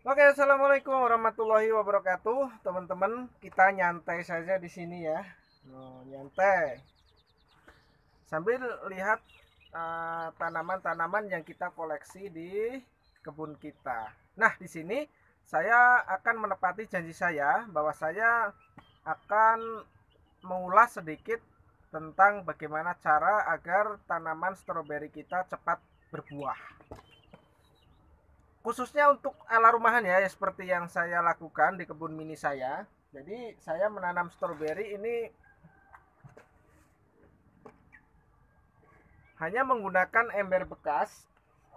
Oke, assalamualaikum warahmatullahi wabarakatuh, teman-teman. Kita nyantai saja di sini ya. Nyantai sambil lihat tanaman-tanaman yang kita koleksi di kebun kita. Nah, di sini saya akan menepati janji saya bahwa saya akan mengulas sedikit tentang bagaimana cara agar tanaman stroberi kita cepat berbuah. Khususnya untuk ala rumahan ya, seperti yang saya lakukan di kebun mini saya. Jadi saya menanam stroberi ini hanya menggunakan ember bekas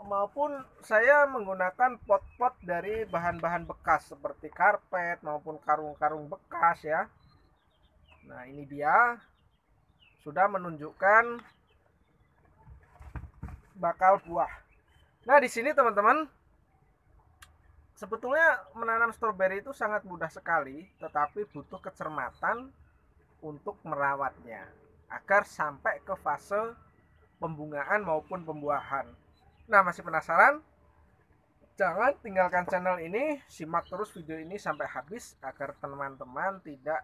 maupun saya menggunakan pot-pot dari bahan-bahan bekas seperti karpet maupun karung-karung bekas ya. Nah, ini dia sudah menunjukkan bakal buah. Nah, di sini teman-teman, sebetulnya menanam stroberi itu sangat mudah sekali, tetapi butuh kecermatan untuk merawatnya agar sampai ke fase pembungaan maupun pembuahan. Nah, masih penasaran? Jangan tinggalkan channel ini, simak terus video ini sampai habis agar teman-teman tidak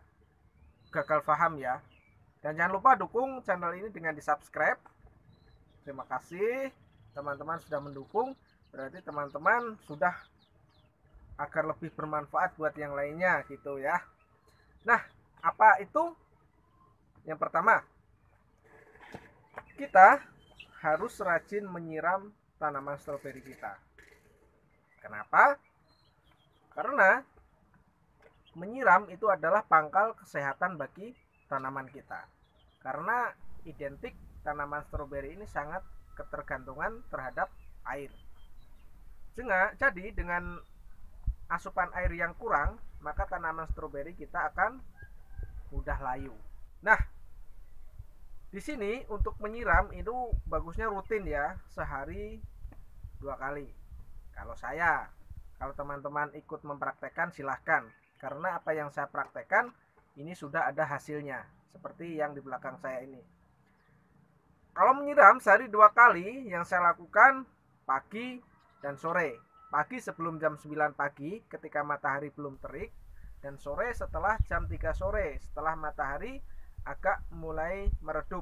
gagal paham ya. Dan jangan lupa dukung channel ini dengan di-subscribe. Terima kasih teman-teman sudah mendukung. Berarti teman-teman sudah agar lebih bermanfaat buat yang lainnya gitu ya. Nah, apa itu? Yang pertama, kita harus rajin menyiram tanaman stroberi kita. Kenapa? Karena menyiram itu adalah pangkal kesehatan bagi tanaman kita. Karena identik tanaman stroberi ini sangat ketergantungan terhadap air. Jadi dengan asupan air yang kurang, maka tanaman stroberi kita akan mudah layu. Nah, di sini untuk menyiram itu bagusnya rutin ya, sehari 2 kali. Kalau teman-teman ikut mempraktekkan silahkan. Karena apa yang saya praktekkan ini sudah ada hasilnya, seperti yang di belakang saya ini. Kalau menyiram sehari 2 kali, yang saya lakukan pagi dan sore. Pagi sebelum jam 9 pagi ketika matahari belum terik, dan sore setelah jam 3 sore setelah matahari agak mulai meredup.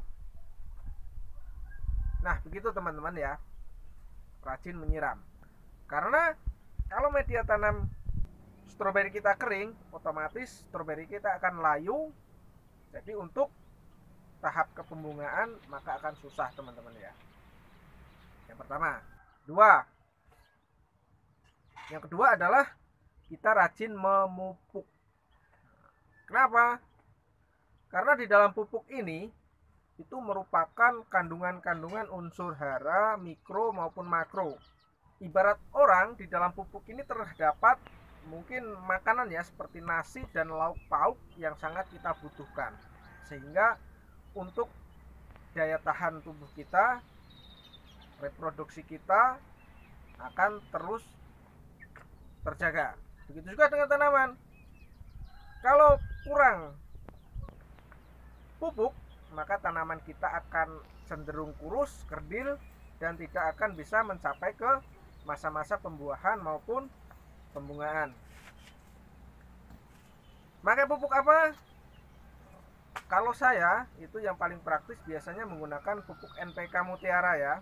Nah, begitu teman-teman ya. Rajin menyiram. Karena kalau media tanam stroberi kita kering, otomatis stroberi kita akan layu. Jadi untuk tahap kepembungaan maka akan susah teman-teman ya. Yang pertama. Yang kedua adalah kita rajin memupuk. Kenapa? Karena di dalam pupuk ini itu merupakan kandungan-kandungan unsur hara, mikro maupun makro. Ibarat orang di dalam pupuk ini terdapat mungkin makanan ya seperti nasi dan lauk pauk yang sangat kita butuhkan. Sehingga untuk daya tahan tubuh kita, reproduksi kita akan terus terjaga. Begitu juga dengan tanaman. Kalau kurang pupuk, maka tanaman kita akan cenderung kurus, kerdil, dan tidak akan bisa mencapai ke masa-masa pembuahan maupun pembungaan. Pakai pupuk apa? Kalau saya itu yang paling praktis biasanya menggunakan pupuk NPK Mutiara ya,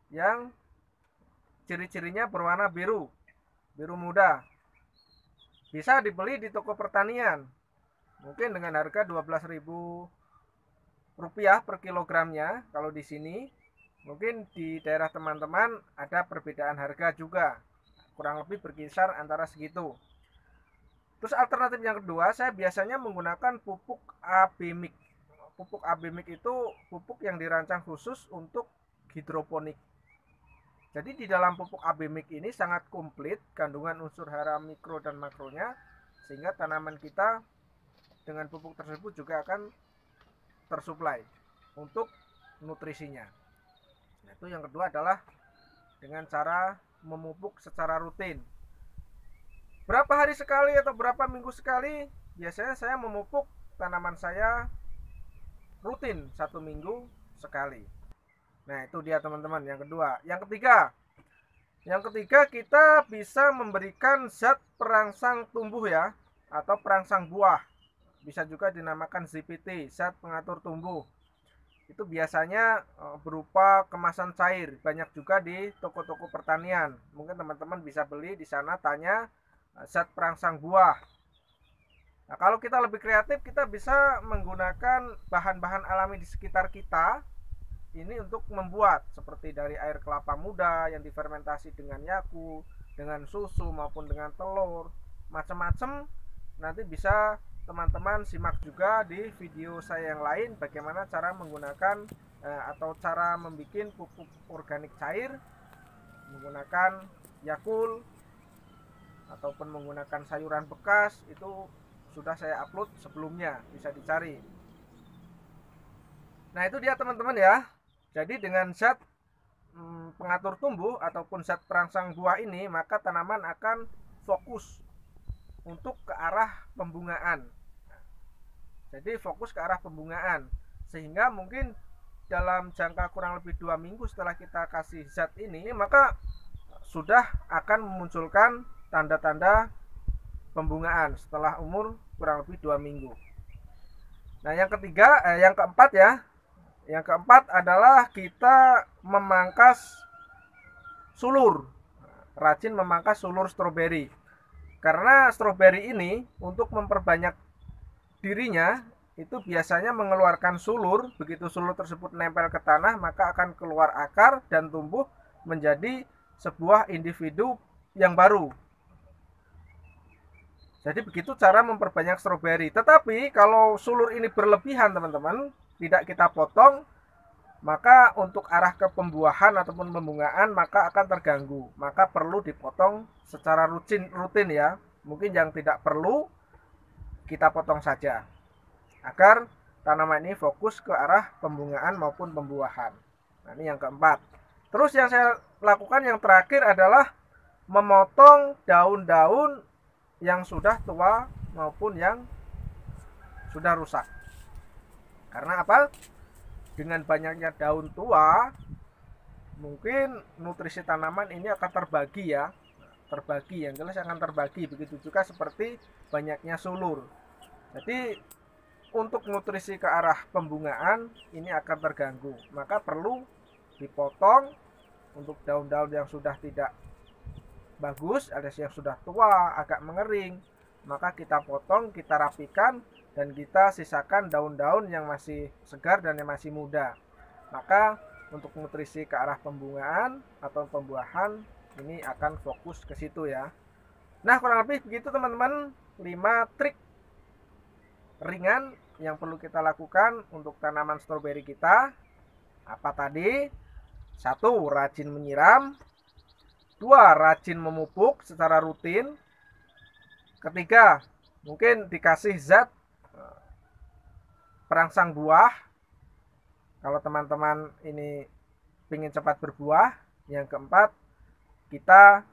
yang ciri-cirinya berwarna biru muda. Bisa dibeli di toko pertanian. Mungkin dengan harga 12.000 rupiah per kilogramnya. Kalau di sini mungkin di daerah teman-teman ada perbedaan harga juga. Kurang lebih berkisar antara segitu. Terus alternatif yang kedua, saya biasanya menggunakan pupuk AB Mix. Pupuk AB Mix itu pupuk yang dirancang khusus untuk hidroponik. Jadi di dalam pupuk AB Mix ini sangat komplit kandungan unsur hara, mikro dan makronya, sehingga tanaman kita dengan pupuk tersebut juga akan tersuplai untuk nutrisinya. Nah, itu yang kedua adalah dengan cara memupuk secara rutin. Berapa hari sekali atau berapa minggu sekali? Biasanya saya memupuk tanaman saya rutin 1 minggu sekali. Nah, itu dia teman-teman yang kedua. Yang ketiga, Yang ketiga, kita bisa memberikan zat perangsang tumbuh ya, atau perangsang buah. Bisa juga dinamakan ZPT, zat pengatur tumbuh. Itu biasanya berupa kemasan cair, banyak juga di toko-toko pertanian. Mungkin teman-teman bisa beli di sana, tanya zat perangsang buah. Nah, kalau kita lebih kreatif, kita bisa menggunakan bahan-bahan alami di sekitar kita ini untuk membuat, seperti dari air kelapa muda yang difermentasi dengan yakult, dengan susu maupun dengan telur, macam-macam. Nanti bisa teman-teman simak juga di video saya yang lain bagaimana cara menggunakan atau cara membuat pupuk organik cair menggunakan yakult ataupun menggunakan sayuran bekas. Itu sudah saya upload sebelumnya, bisa dicari. Nah, itu dia teman-teman ya. Jadi dengan zat pengatur tumbuh ataupun zat perangsang buah ini, maka tanaman akan fokus untuk ke arah pembungaan. Jadi fokus ke arah pembungaan, sehingga mungkin dalam jangka kurang lebih 2 minggu setelah kita kasih zat ini, maka sudah akan memunculkan tanda-tanda pembungaan setelah umur kurang lebih 2 minggu. Nah, yang keempat ya. Yang keempat adalah kita memangkas sulur. Rajin memangkas sulur stroberi. Karena stroberi ini untuk memperbanyak dirinya itu biasanya mengeluarkan sulur. Begitu sulur tersebut nempel ke tanah, maka akan keluar akar dan tumbuh menjadi sebuah individu yang baru. Jadi begitu cara memperbanyak stroberi. Tetapi kalau sulur ini berlebihan teman-teman, tidak kita potong, maka untuk arah ke pembuahan ataupun pembungaan maka akan terganggu. Maka perlu dipotong secara rutin ya. Mungkin yang tidak perlu kita potong saja, agar tanaman ini fokus ke arah pembungaan maupun pembuahan. Nah, ini yang keempat. Terus yang saya lakukan yang terakhir adalah memotong daun-daun yang sudah tua maupun yang sudah rusak. Karena apa? Dengan banyaknya daun tua, mungkin nutrisi tanaman ini akan terbagi ya. Terbagi, yang jelas akan terbagi. Begitu juga seperti banyaknya sulur. Jadi untuk nutrisi ke arah pembungaan ini akan terganggu. Maka perlu dipotong untuk daun-daun yang sudah tidak bagus, alias yang sudah tua, agak mengering. Maka kita potong, kita rapikan, dan kita sisakan daun-daun yang masih segar dan yang masih muda. Maka untuk nutrisi ke arah pembungaan atau pembuahan ini akan fokus ke situ ya. Nah, kurang lebih begitu teman-teman, 5 trik ringan yang perlu kita lakukan untuk tanaman stroberi kita. Apa tadi? 1. Rajin menyiram. 2. Rajin memupuk secara rutin. Ketiga, mungkin dikasih zat perangsang buah kalau teman-teman ini ingin cepat berbuah. Yang keempat, kita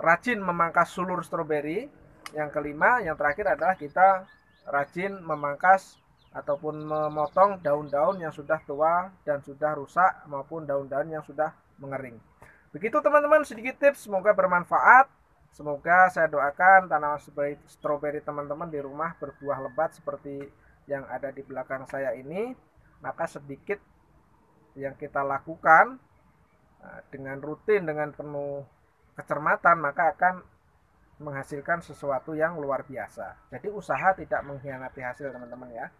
rajin memangkas sulur stroberi. Yang kelima, yang terakhir adalah kita rajin memangkas ataupun memotong daun-daun yang sudah tua dan sudah rusak maupun daun-daun yang sudah mengering. Begitu teman-teman, sedikit tips, semoga bermanfaat. Semoga saya doakan tanaman stroberi teman-teman di rumah berbuah lebat seperti yang ada di belakang saya ini. Maka sedikit yang kita lakukan dengan rutin, dengan penuh kecermatan, maka akan menghasilkan sesuatu yang luar biasa. Jadi usaha tidak mengkhianati hasil teman-teman ya.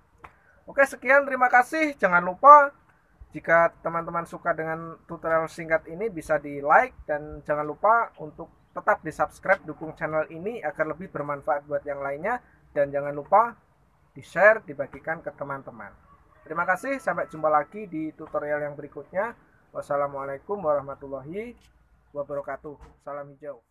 Oke, sekian, terima kasih. Jangan lupa jika teman-teman suka dengan tutorial singkat ini bisa di like, dan jangan lupa untuk tetap di subscribe, dukung channel ini agar lebih bermanfaat buat yang lainnya, dan jangan lupa di share, dibagikan ke teman-teman. Terima kasih, sampai jumpa lagi di tutorial yang berikutnya. Wassalamualaikum warahmatullahi wabarakatuh. Salam hijau.